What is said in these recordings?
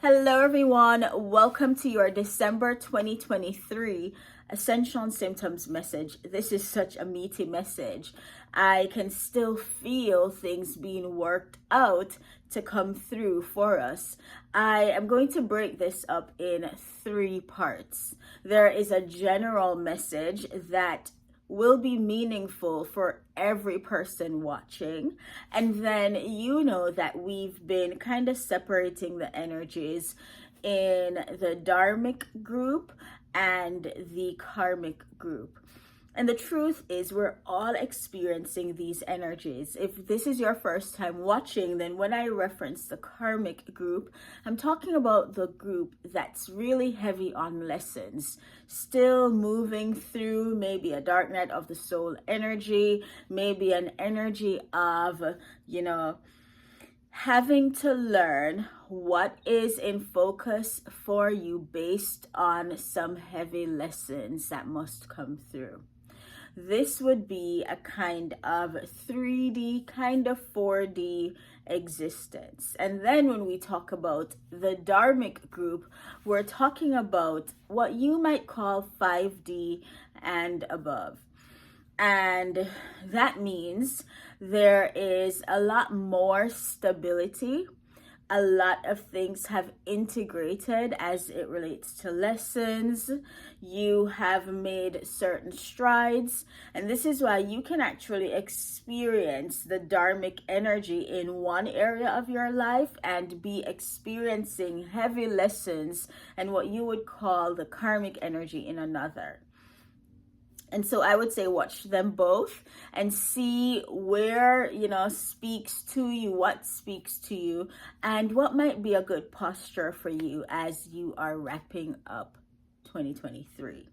Hello everyone, welcome to your December 2023 Ascension Symptoms message. This is such a meaty message. I can still feel things being worked out to come through for us. I am going to break this up in 3 parts. There is a general message that will be meaningful for every person watching. And then you know that we've been kind of separating the energies in the dharmic group and the karmic group. And the truth is, we're all experiencing these energies. If this is your first time watching, then when I reference the karmic group, I'm talking about the group that's really heavy on lessons, still moving through maybe a dark night of the soul energy, maybe an energy of, having to learn what is in focus for you based on some heavy lessons that must come through. This would be a kind of 3D, kind of 4D existence. And then when we talk about the dharmic group, we're talking about what you might call 5D and above. And that means there is a lot more stability. A lot of things have integrated as it relates to lessons. You have made certain strides, and this is why you can actually experience the dharmic energy in one area of your life and be experiencing heavy lessons and what you would call the karmic energy in another. And so I would say watch them both and see where, speaks to you, what speaks to you, and what might be a good posture for you as you are wrapping up 2023.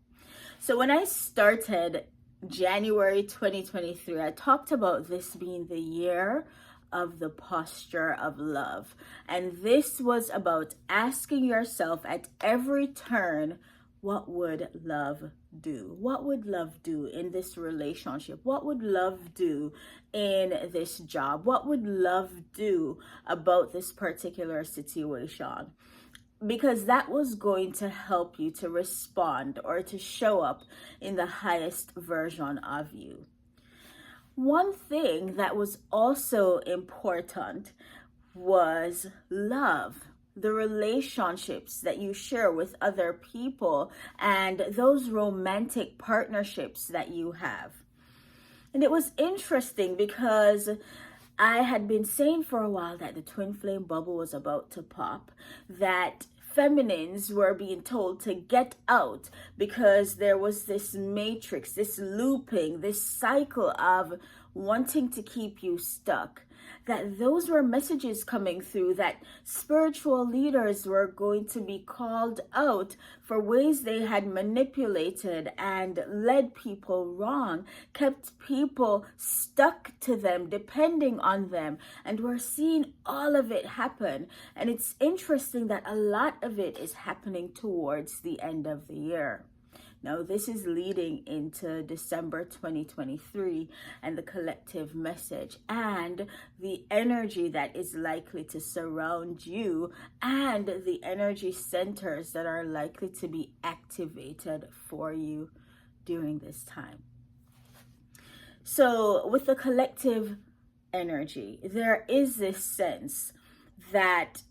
So when I started January 2023, I talked about this being the year of the posture of love. And this was about asking yourself at every turn, what would love do? What would love do in this relationship? What would love do in this job? What would love do about this particular situation? Because that was going to help you to respond or to show up in the highest version of you. One thing that was also important was love. The relationships that you share with other people and those romantic partnerships that you have. And it was interesting because I had been saying for a while that the twin flame bubble was about to pop, that feminines were being told to get out because there was this matrix, this looping, this cycle of wanting to keep you stuck. That those were messages coming through, that spiritual leaders were going to be called out for ways they had manipulated and led people wrong, kept people stuck to them, depending on them. And we're seeing all of it happen. And it's interesting that a lot of it is happening towards the end of the year. Now, this is leading into December 2023 and the collective message and the energy that is likely to surround you and the energy centers that are likely to be activated for you during this time. So with the collective energy, there is this sense that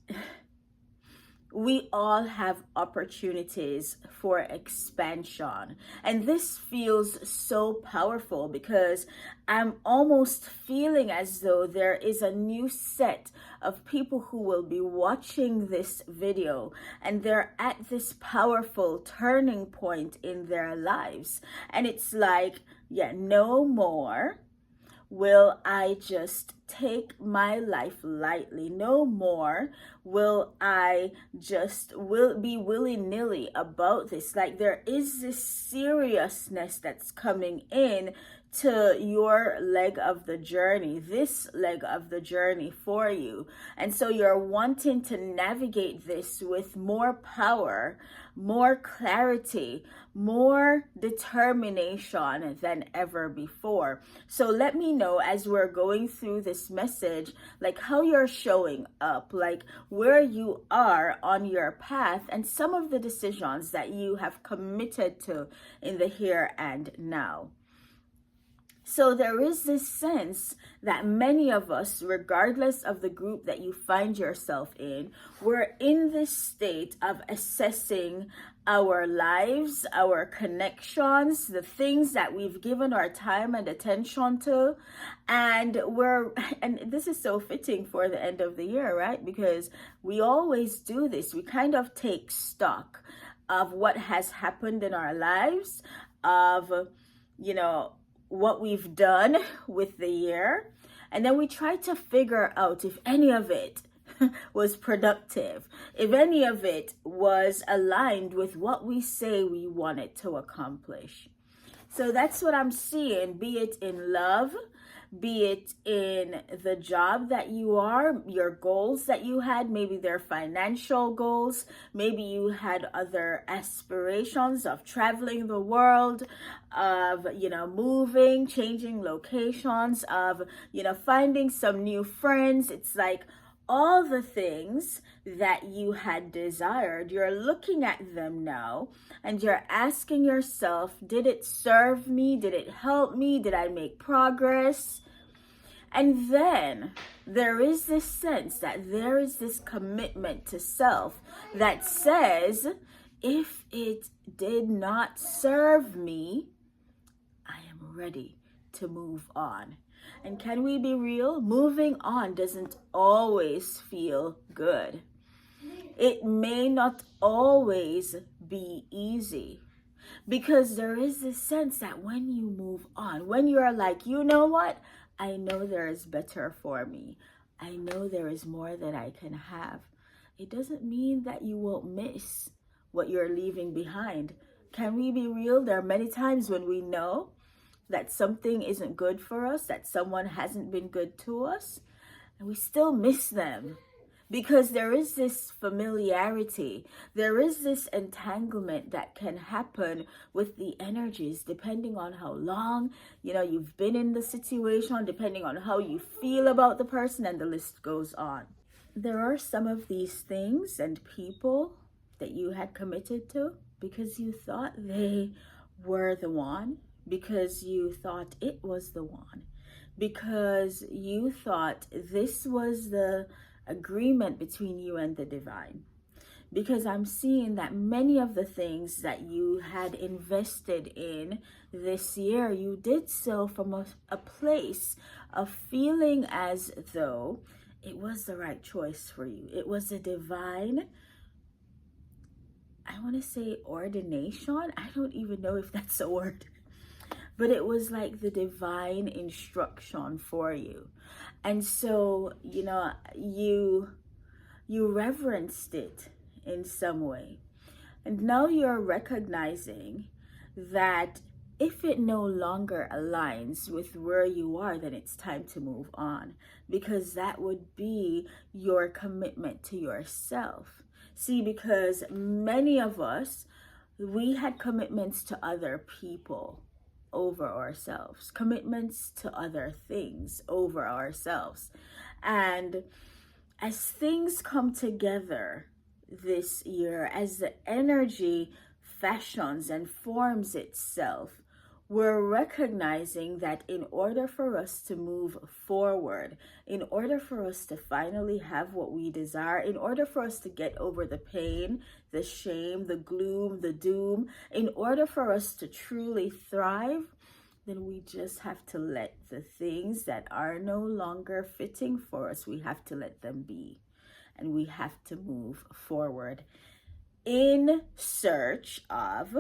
we all have opportunities for expansion. And this feels so powerful because I'm almost feeling as though there is a new set of people who will be watching this video and they're at this powerful turning point in their lives. And it's like, no more will I just take my life lightly. No more will I just be willy-nilly about this. Like there is this seriousness that's coming in to your leg of the journey, this leg of the journey for you. And so you're wanting to navigate this with more power, more clarity, more determination than ever before. So let me know as we're going through this message, like how you're showing up, like where you are on your path, and some of the decisions that you have committed to in the here and now. So there is this sense that many of us, regardless of the group that you find yourself in, we're in this state of assessing our lives, our connections, the things that we've given our time and attention to. And this is so fitting for the end of the year, right? Because we always do this. We kind of take stock of what has happened in our lives, of, what we've done with the year, and then we try to figure out if any of it was productive, if any of it was aligned with what we say we wanted to accomplish. So that's what I'm seeing, be it in love, be it in the job that you are, your goals that you had, maybe they're financial goals, maybe you had other aspirations of traveling the world, of, moving, changing locations, of, finding some new friends. It's like all the things that you had desired, you're looking at them now and you're asking yourself, did it serve me? Did it help me? Did I make progress? And then there is this sense that there is this commitment to self that says, if it did not serve me, I am ready to move on. And can we be real? Moving on doesn't always feel good. It may not always be easy, because there is this sense that when you move on, when you're like, you know what? I know there is better for me. I know there is more that I can have. It doesn't mean that you won't miss what you're leaving behind. Can we be real? There are many times when we know that something isn't good for us, that someone hasn't been good to us, and we still miss them. Because there is this familiarity, there is this entanglement that can happen with the energies, depending on how long, you've been in the situation, depending on how you feel about the person, and the list goes on. There are some of these things and people that you had committed to because you thought they were the one, because you thought it was the one, because you thought this was the agreement between you and the divine. Because I'm seeing that many of the things that you had invested in this year, you did so from a place of feeling as though it was the right choice for you. It was a divine, I want to say ordination. I don't even know if that's a word. But it was like the divine instruction for you. And so, you reverenced it in some way. And now you're recognizing that if it no longer aligns with where you are, then it's time to move on, because that would be your commitment to yourself. See, because many of us, we had commitments to other people over ourselves, commitments to other things over ourselves. And as things come together this year, as the energy fashions and forms itself, we're recognizing that in order for us to move forward, in order for us to finally have what we desire, in order for us to get over the pain, the shame, the gloom, the doom, in order for us to truly thrive, then we just have to let the things that are no longer fitting for us, we have to let them be. And we have to move forward in search of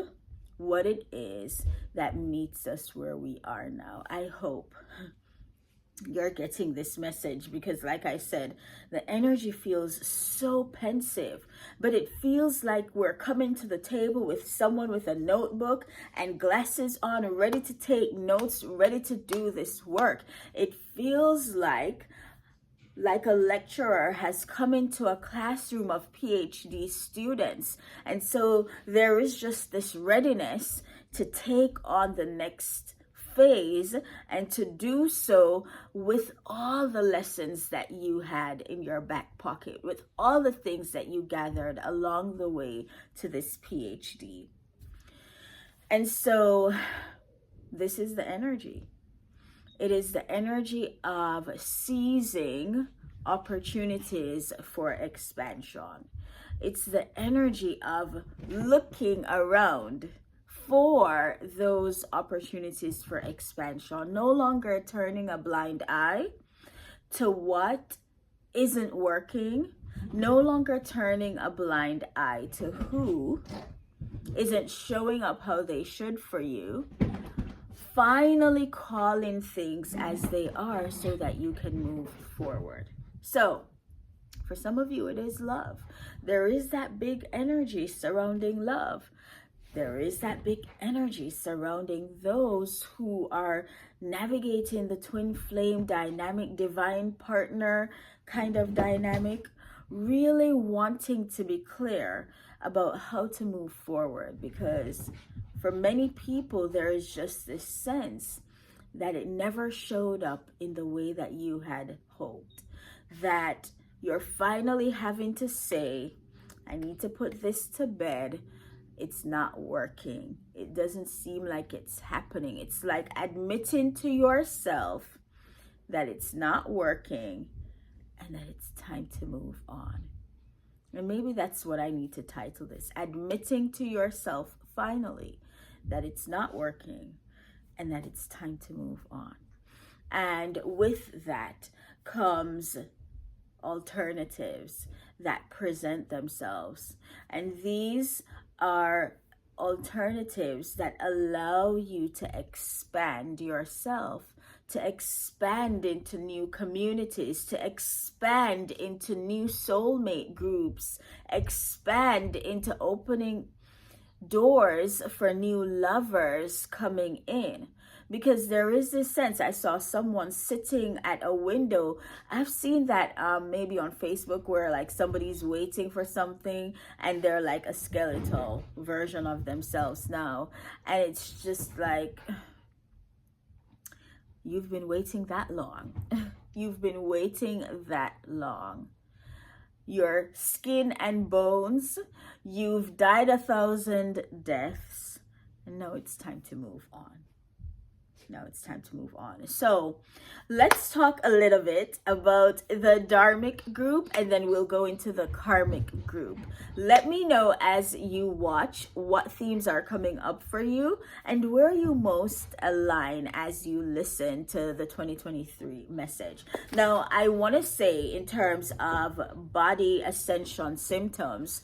what it is that meets us where we are now. I hope you're getting this message, because like I said, the energy feels so pensive, but it feels like we're coming to the table with someone with a notebook and glasses on, ready to take notes, ready to do this work. It feels like a lecturer has come into a classroom of PhD students. And so there is just this readiness to take on the next phase, and to do so with all the lessons that you had in your back pocket, with all the things that you gathered along the way to this PhD. And so this is the energy. It is the energy of seizing opportunities for expansion. It's the energy of looking around for those opportunities for expansion, no longer turning a blind eye to what isn't working, no longer turning a blind eye to who isn't showing up how they should for you. Finally calling things as they are so that you can move forward. So for some of you, it is love. There is that big energy surrounding love. There is that big energy surrounding those who are navigating the twin flame dynamic, divine partner kind of dynamic, really wanting to be clear about how to move forward. Because for many people, there is just this sense that it never showed up in the way that you had hoped. That you're finally having to say, I need to put this to bed. It's not working. It doesn't seem like it's happening. It's like admitting to yourself that it's not working and that it's time to move on. And maybe that's what I need to title this. Admitting to yourself finally that it's not working and that it's time to move on. And with that comes alternatives that present themselves. And these are alternatives that allow you to expand yourself, to expand into new communities, to expand into new soulmate groups, expand into opening doors for new lovers coming in. Because there is this sense, I saw someone sitting at a window. I've seen that maybe on Facebook, where like somebody's waiting for something and they're like a skeletal version of themselves now. And it's just like, you've been waiting that long. You've been waiting that long. Your skin and bones, you've died 1,000 deaths, and now it's time to move on. Now it's time to move on. So let's talk a little bit about the dharmic group, and then we'll go into the karmic group. Let me know as you watch what themes are coming up for you and where you most align as you listen to the 2023 message. Now, I want to say, in terms of body ascension symptoms,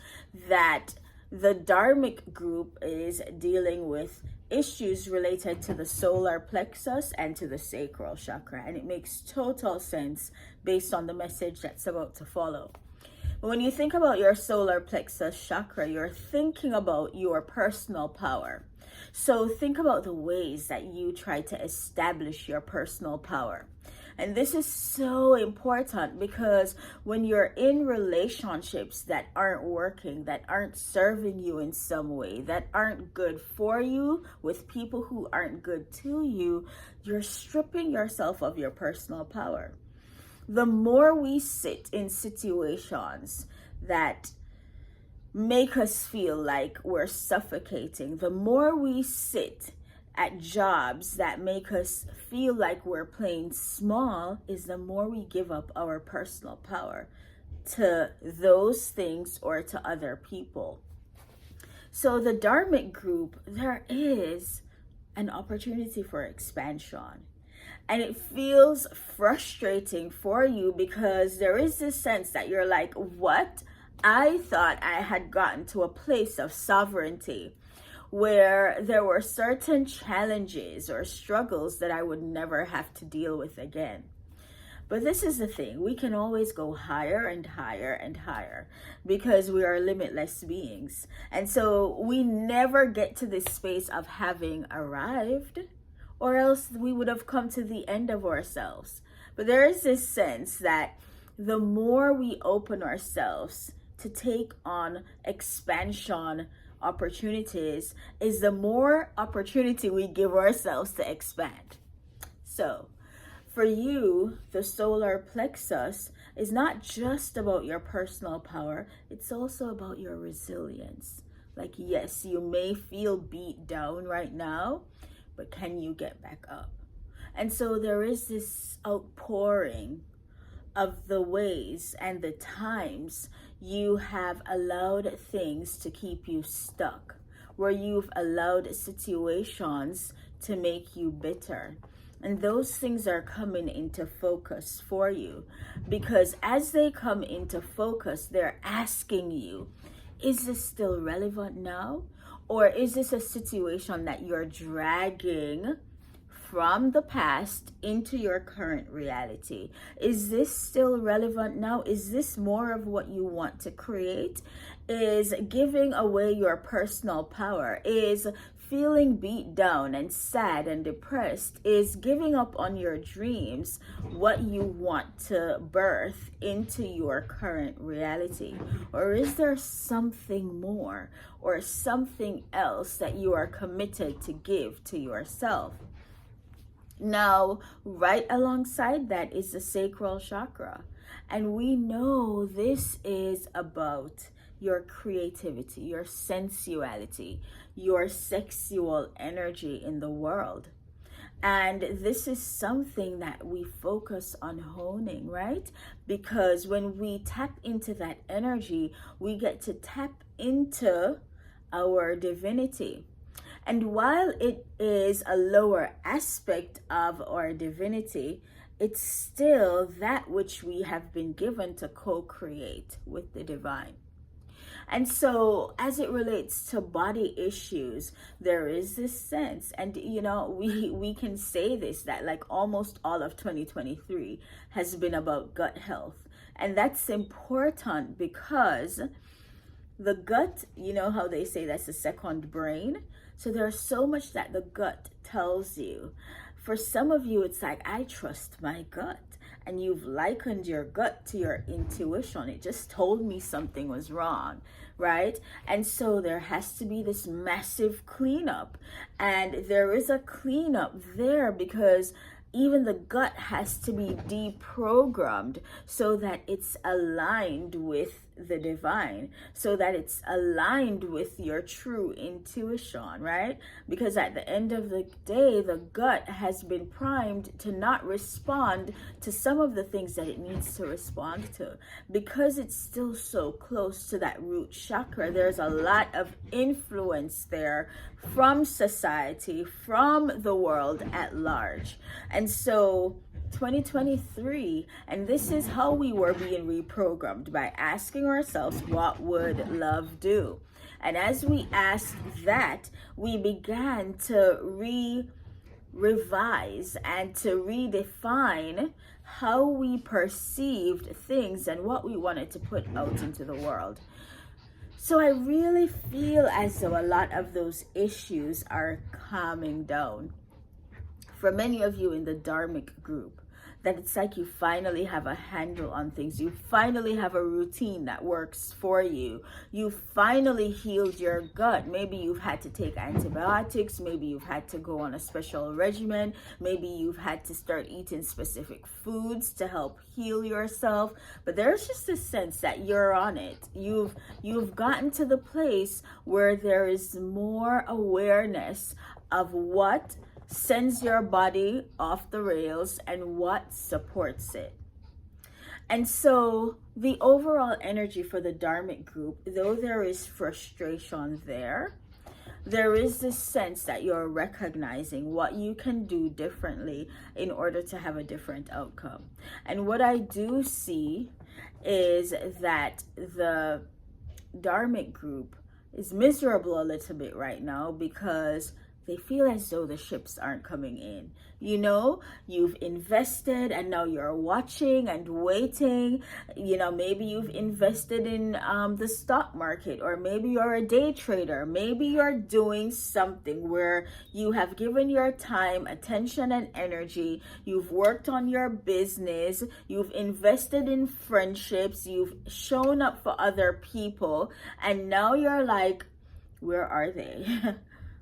that the dharmic group is dealing with issues related to the solar plexus and to the sacral chakra, and it makes total sense based on the message that's about to follow. When you think about your solar plexus chakra, you're thinking about your personal power. So think about the ways that you try to establish your personal power. And this is so important, because when you're in relationships that aren't working, that aren't serving you in some way, that aren't good for you, with people who aren't good to you, you're stripping yourself of your personal power. The more we sit in situations that make us feel like we're suffocating, the more we sit at jobs that make us feel like we're playing small, is the more we give up our personal power to those things or to other people. So the dharmic group, there is an opportunity for expansion. And it feels frustrating for you, because there is this sense that you're like, what? I thought I had gotten to a place of sovereignty where there were certain challenges or struggles that I would never have to deal with again. But this is the thing, we can always go higher and higher and higher because we are limitless beings. And so we never get to this space of having arrived, or else we would have come to the end of ourselves. But there is this sense that the more we open ourselves to take on expansion opportunities, is the more opportunity we give ourselves to expand. So, for you, the solar plexus is not just about your personal power, it's also about your resilience. Like, yes, you may feel beat down right now, but can you get back up? And so there is this outpouring of the ways and the times you have allowed things to keep you stuck, where you've allowed situations to make you bitter. And those things are coming into focus for you, because as they come into focus, they're asking you, is this still relevant now? Or is this a situation that you're dragging from the past into your current reality? Is this still relevant now? Is this more of what you want to create? Is giving away your personal power, is feeling beat down and sad and depressed, is giving up on your dreams, what you want to birth into your current reality? Or is there something more or something else that you are committed to give to yourself? Now, right alongside that is the sacral chakra. And we know this is about your creativity, your sensuality, your sexual energy in the world. And this is something that we focus on honing, right? Because when we tap into that energy, we get to tap into our divinity. And while it is a lower aspect of our divinity, it's still that which we have been given to co-create with the divine. And so as it relates to body issues, there is this sense, and we can say this, that like almost all of 2023 has been about gut health. And that's important because the gut, you know how they say that's the second brain? So there's so much that the gut tells you. For some of you, it's like, I trust my gut. And you've likened your gut to your intuition. It just told me something was wrong, right? And so there has to be this massive cleanup. And there is a cleanup there because even the gut has to be deprogrammed so that it's aligned with the divine, so that it's aligned with your true intuition, right? Because at the end of the day, the gut has been primed to not respond to some of the things that it needs to respond to. Because it's still so close to that root chakra, there's a lot of influence there from society, from the world at large. And so 2023, and this is how we were being reprogrammed, by asking ourselves, what would love do? And as we asked that, we began to revise and to redefine how we perceived things and what we wanted to put out into the world. So I really feel as though a lot of those issues are calming down. For many of you in the dharmic group, that it's like you finally have a handle on things. You finally have a routine that works for you. You finally healed your gut. Maybe you've had to take antibiotics. Maybe you've had to go on a special regimen. Maybe you've had to start eating specific foods to help heal yourself. But there's just a sense that you're on it. You've gotten to the place where there is more awareness of what sends your body off the rails and what supports it. And so the overall energy for the dharmic group, though there is frustration there is this sense that you're recognizing what you can do differently in order to have a different outcome. And what I do see is that the dharmic group is miserable a little bit right now because they feel as though the ships aren't coming in. You know, you've invested and now you're watching and waiting. You know, maybe you've invested in the stock market, or maybe you're a day trader. Maybe you're doing something where you have given your time, attention, and energy. You've worked on your business. You've invested in friendships. You've shown up for other people. And now you're like, where are they?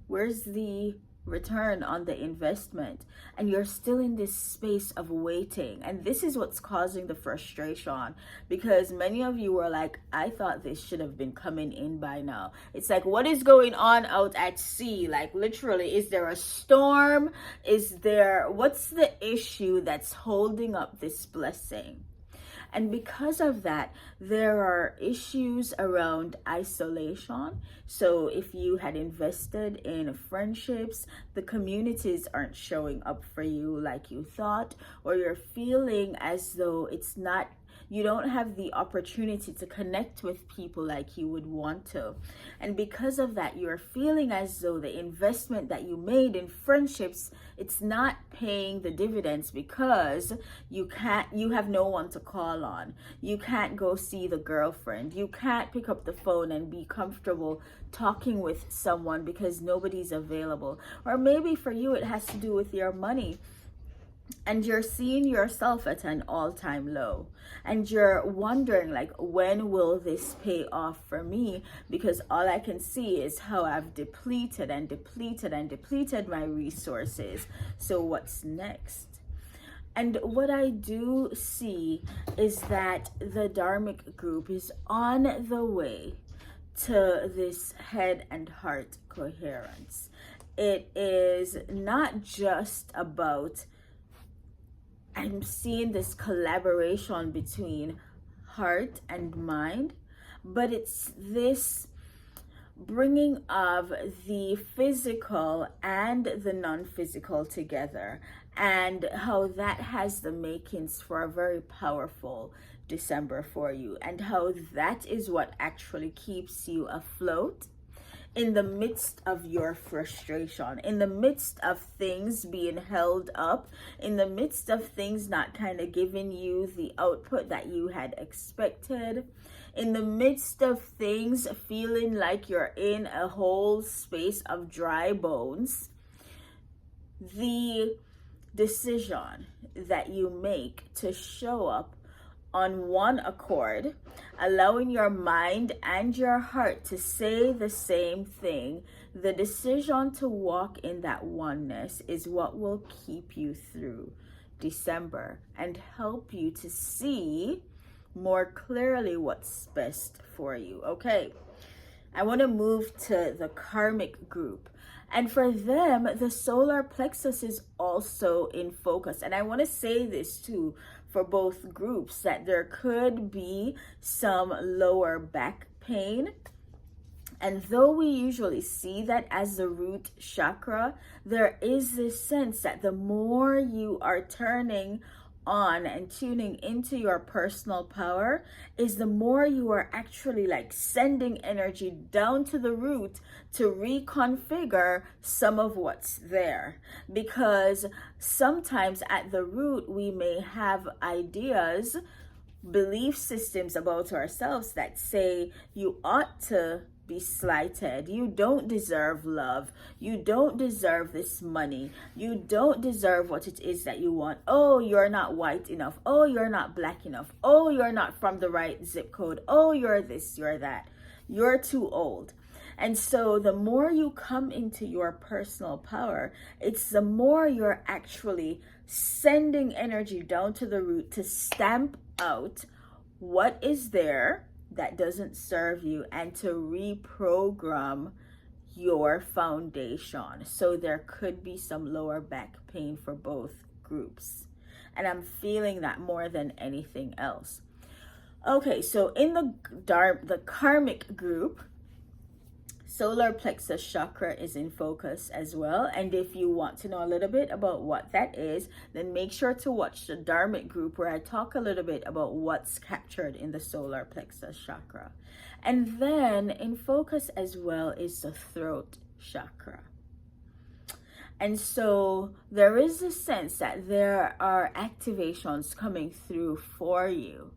Where's the return on the investment? And you're still in this space of waiting. And this is what's causing the frustration, because many of you were like, I thought this should have been coming in by now. It's like, what is going on out at sea? Like, literally, is there a storm? What's the issue that's holding up this blessing? And because of that, there are issues around isolation. So if you had invested in friendships, the communities aren't showing up for you like you thought, or you're feeling as though you don't have the opportunity to connect with people like you would want to. And because of that, you're feeling as though the investment that you made in friendships, it's not paying the dividends, because you have no one to call on. You can't go see the girlfriend. You can't pick up the phone and be comfortable talking with someone because nobody's available. Or maybe for you, it has to do with your money. And you're seeing yourself at an all-time low, and you're wondering, like, when will this pay off for me? Because all I can see is how I've depleted and depleted and depleted my resources. So what's next? And what I do see is that the dharmic group is on the way to this head and heart coherence. It is not just about, I'm seeing this collaboration between heart and mind, but it's this bringing of the physical and the non-physical together, and how that has the makings for a very powerful December for you, and how that is what actually keeps you afloat in the midst of your frustration, in the midst of things being held up, in the midst of things not kind of giving you the output that you had expected, in the midst of things feeling like you're in a whole space of dry bones. The decision that you make to show up on one accord, allowing your mind and your heart to say the same thing, the decision to walk in that oneness is what will keep you through December and help you to see more clearly what's best for you. Okay, I want to move to the karmic group. And for them, the solar plexus is also in focus. And I want to say this too, for both groups, that there could be some lower back pain. And though we usually see that as the root chakra, there is this sense that the more you are turning on and tuning into your personal power, is the more you are actually like sending energy down to the root to reconfigure some of what's there. Because sometimes at the root we may have ideas, belief systems about ourselves that say you ought to be slighted, you don't deserve love, you don't deserve this money, you don't deserve what it is that you want. Oh, you're not white enough. Oh, you're not black enough. Oh, you're not from the right zip code. Oh, you're this, you're that. You're too old. And so the more you come into your personal power, it's the more you're actually sending energy down to the root to stamp out what is there that doesn't serve you and to reprogram your foundation. So there could be some lower back pain for both groups. And I'm feeling that more than anything else. Okay, so in the karmic group, solar plexus chakra is in focus as well. And if you want to know a little bit about what that is, then make sure to watch the dharmic group where I talk a little bit about what's captured in the solar plexus chakra. And then in focus as well is the throat chakra. And so there is a sense that there are activations coming through for you,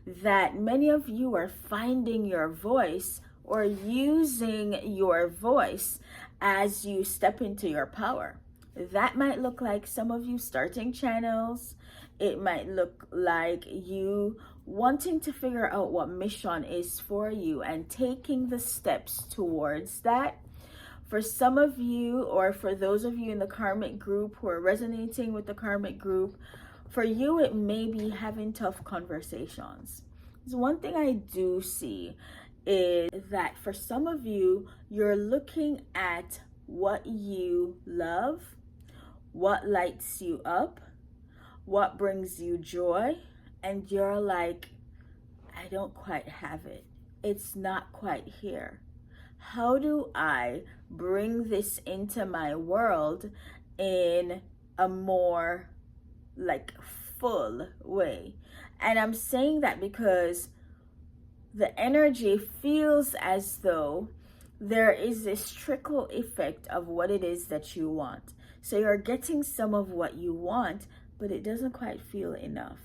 that many of you are finding your voice or using your voice as you step into your power. That might look like some of you starting channels. It might look like you wanting to figure out what mission is for you and taking the steps towards that. For some of you, or for those of you in the karmic group who are resonating with the karmic group, for you it may be having tough conversations. So one thing I do see is that for some of you, you're looking at what you love, what lights you up, what brings you joy, and you're like, I don't quite have it. It's not quite here. How do I bring this into my world in a more like full way? And I'm saying that because the energy feels as though there is this trickle effect of what it is that you want. So you're getting some of what you want, but it doesn't quite feel enough.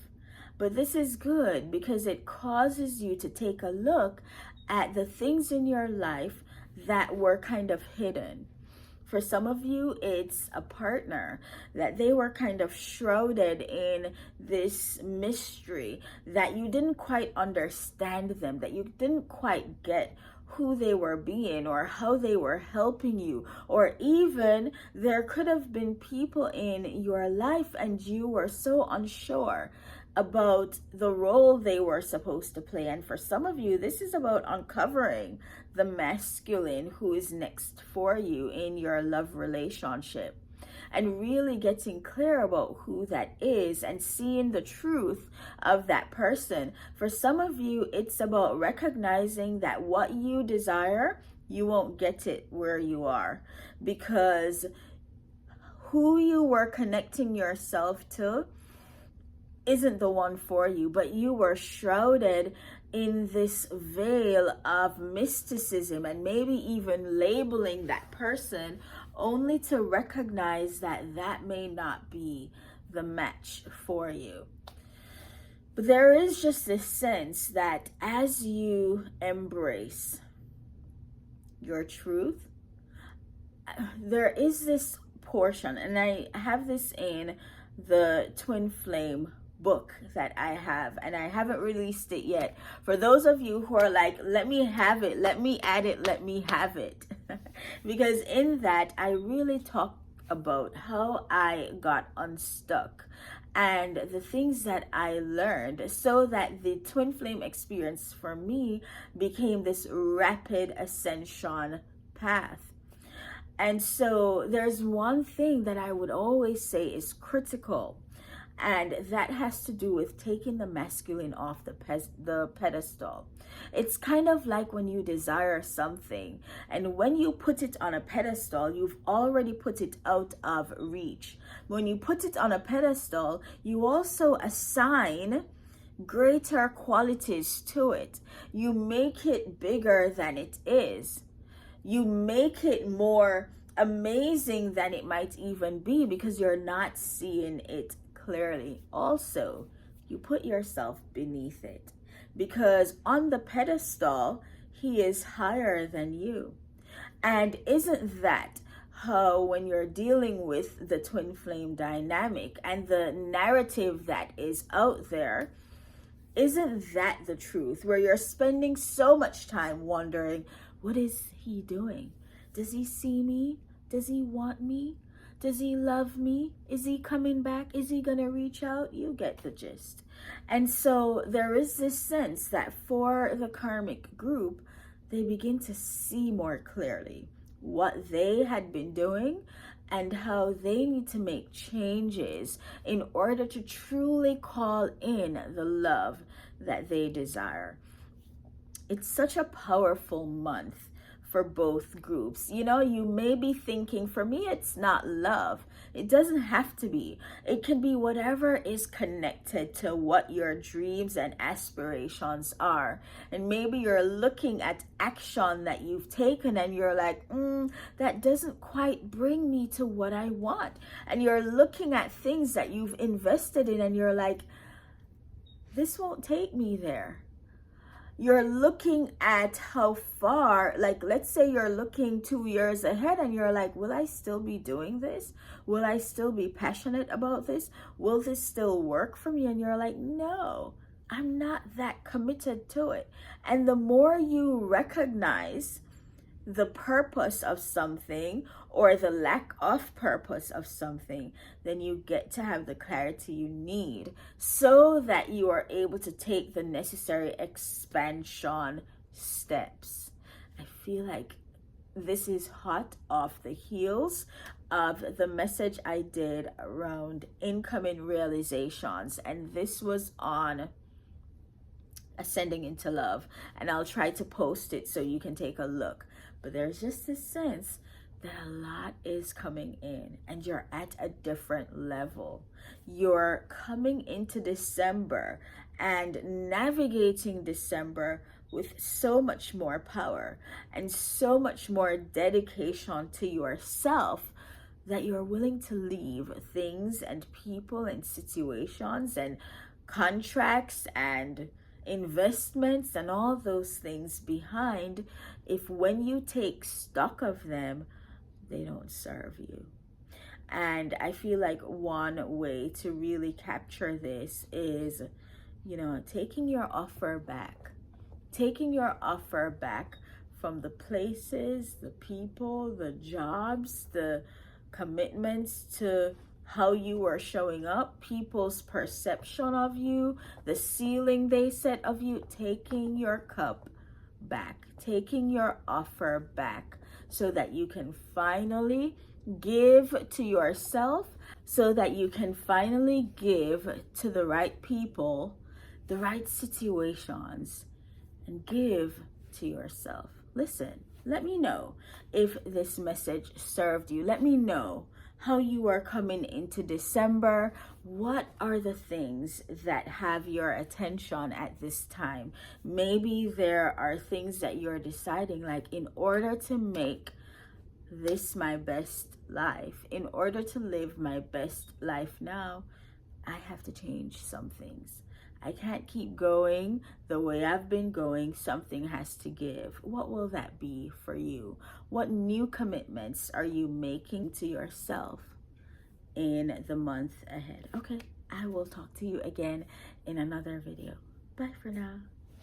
But this is good because it causes you to take a look at the things in your life that were kind of hidden. For some of you, it's a partner that they were kind of shrouded in this mystery, that you didn't quite understand them, that you didn't quite get who they were being or how they were helping you, or even there could have been people in your life and you were so unsure about the role they were supposed to play. And for some of you, this is about uncovering the masculine who is next for you in your love relationship, and really getting clear about who that is and seeing the truth of that person. For some of you, it's about recognizing that what you desire, you won't get it where you are, because who you were connecting yourself to isn't the one for you, but you were shrouded in this veil of mysticism and maybe even labeling that person, only to recognize that that may not be the match for you. But there is just this sense that as you embrace your truth, there is this portion, and I have this in the Twin Flame book that I have, and I haven't released it yet. For those of you who are like, let me have it, let me add it, let me have it. Because in that, I really talk about how I got unstuck and the things that I learned, so that the Twin Flame experience for me became this rapid ascension path. And so there's one thing that I would always say is critical, and that has to do with taking the masculine off the pedestal. It's kind of like when you desire something, and when you put it on a pedestal, you've already put it out of reach. When you put it on a pedestal, you also assign greater qualities to it. You make it bigger than it is. You make it more amazing than it might even be, because you're not seeing it clearly. Also, you put yourself beneath it, because on the pedestal, he is higher than you. And isn't that how, when you're dealing with the twin flame dynamic and the narrative that is out there, isn't that the truth, where you're spending so much time wondering, what is he doing? Does he see me? Does he want me? Does he love me? Is he coming back? Is he gonna reach out? You get the gist. And so there is this sense that for the karmic group, they begin to see more clearly what they had been doing and how they need to make changes in order to truly call in the love that they desire. It's such a powerful month for both groups. You know, you may be thinking, for me, it's not love. It doesn't have to be. It can be whatever is connected to what your dreams and aspirations are. And maybe you're looking at action that you've taken and you're like, that doesn't quite bring me to what I want. And you're looking at things that you've invested in and you're like, this won't take me there. You're looking at how far, like let's say you're looking 2 years ahead and you're like, will I still be doing this? Will I still be passionate about this? Will this still work for me? And you're like, no, I'm not that committed to it. And the more you recognize the purpose of something or the lack of purpose of something, then you get to have the clarity you need so that you are able to take the necessary expansion steps. I feel like this is hot off the heels of the message I did around incoming realizations, and this was on Ascending into Love, and I'll try to post it so you can take a look. But there's just this sense that a lot is coming in and you're at a different level. You're coming into December and navigating December with so much more power and so much more dedication to yourself that you're willing to leave things and people and situations and contracts and investments and all those things behind if when you take stock of them, they don't serve you. And I feel like one way to really capture this is, taking your offer back. Taking your offer back from the places, the people, the jobs, the commitments to how you are showing up, people's perception of you, the ceiling they set of you, taking your cup back, taking your offer back so that you can finally give to yourself, so that you can finally give to the right people, the right situations, and give to yourself. Listen, let me know if this message served you. Let me know how you are coming into December. What are the things that have your attention at this time? Maybe there are things that you're deciding, like, in order to make this my best life, in order to live my best life now, I have to change some things. I can't keep going the way I've been going. Something has to give. What will that be for you? What new commitments are you making to yourself in the month ahead? Okay, I will talk to you again in another video. Bye for now.